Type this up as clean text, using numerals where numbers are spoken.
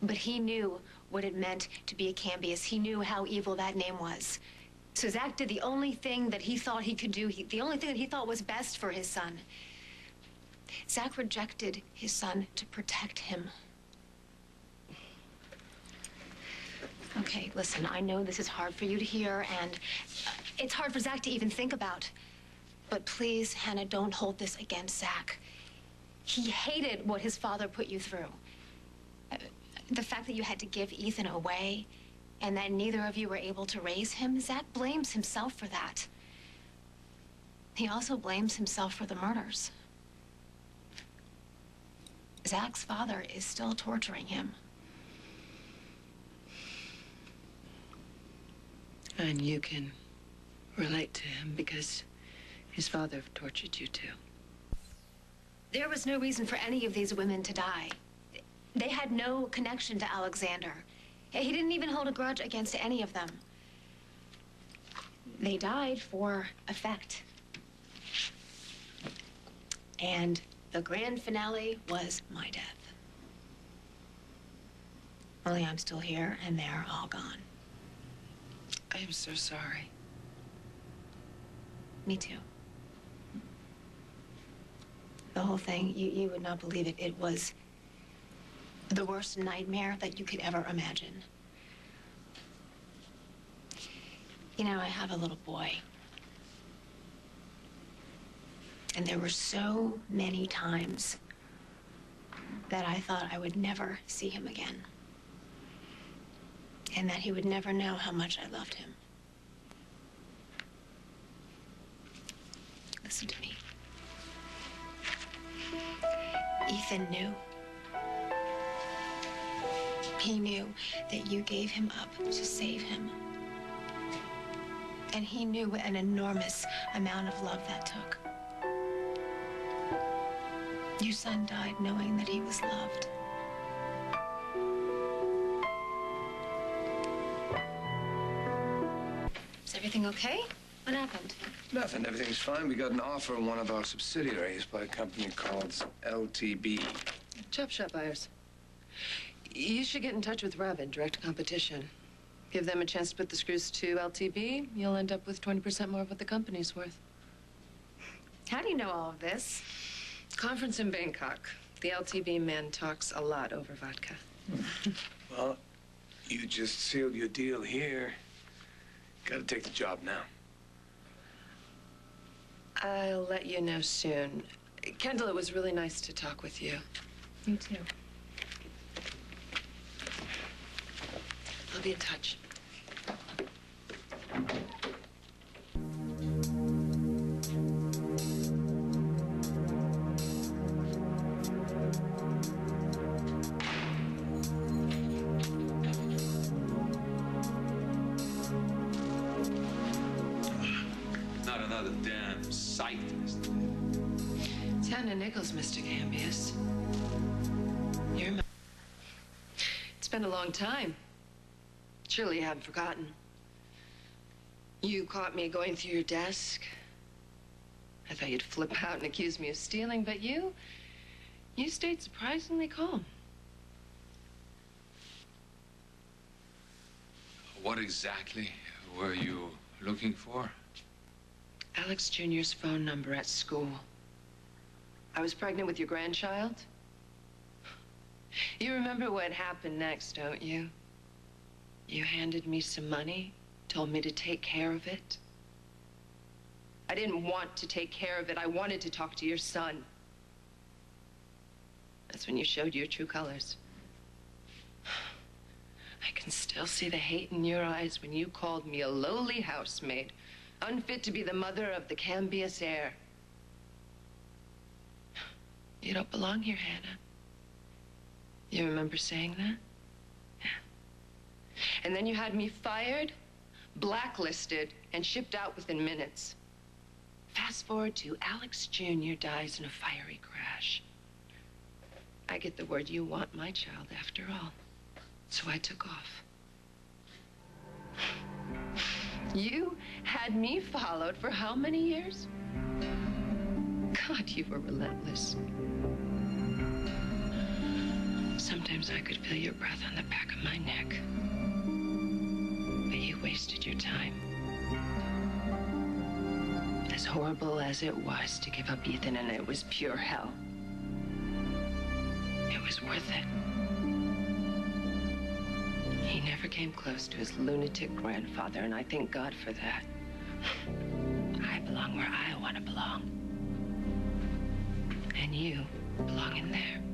But he knew what it meant to be a Cambius. He knew how evil that name was. So Zach did the only thing that he thought he could do, the only thing that he thought was best for his son. Zach rejected his son to protect him. Okay, listen, I know this is hard for you to hear, and it's hard for Zach to even think about. But please, Hannah, don't hold this against Zach. He hated what his father put you through. The fact that you had to give Ethan away and that neither of you were able to raise him, Zach blames himself for that. He also blames himself for the murders. Zach's father is still torturing him. And you can relate to him because his father tortured you too. There was no reason for any of these women to die. They had no connection to Alexander. He didn't even hold a grudge against any of them. They died for effect. And the grand finale was my death. Only I'm still here and they're all gone. I am so sorry. Me too. The whole thing, you would not believe it. It was the worst nightmare that you could ever imagine. You know, I have a little boy. And there were so many times that I thought I would never see him again. And that he would never know how much I loved him. Listen to me. Ethan knew. He knew that you gave him up to save him. And he knew what an enormous amount of love that took. Your son died knowing that he was loved. Is everything okay? What happened? Nothing. Everything's fine. We got an offer on one of our subsidiaries by a company called LTB. Chop shop buyers. You should get in touch with Rev in direct competition. Give them a chance to put the screws to LTB. You'll end up with 20% more of what the company's worth. How do you know all of this? Conference in Bangkok. The LTB man talks a lot over vodka. Well, you just sealed your deal here. Gotta take the job now. I'll let you know soon. Kendall, it was really nice to talk with you. You too. I'll be in touch. Not another damn sight, Mr. It's Hannah Nichols, Mr. Cambius. It's been a long time. Surely you haven't forgotten. You caught me going through your desk. I thought you'd flip out and accuse me of stealing, but you stayed surprisingly calm. What exactly were you looking for? Alex Jr.'s phone number at school. I was pregnant with your grandchild. You remember what happened next, don't you? You handed me some money, told me to take care of it. I didn't want to take care of it. I wanted to talk to your son. That's when you showed your true colors. I can still see the hate in your eyes when you called me a lowly housemaid, unfit to be the mother of the Cambius heir. You don't belong here, Hannah. You remember saying that? Yeah. And then you had me fired, blacklisted, and shipped out within minutes. Fast forward to Alex Jr. dies in a fiery crash. I get the word you want my child after all. So I took off. You had me followed for how many years? God, you were relentless. Sometimes Sometimes I could feel your breath on the back of my neck. But you wasted your time. As horrible as it was to give up Ethan, and it was pure hell, it was worth it. He never came close to his lunatic grandfather, and I thank God for that. I belong where I want to belong. And you belong in there.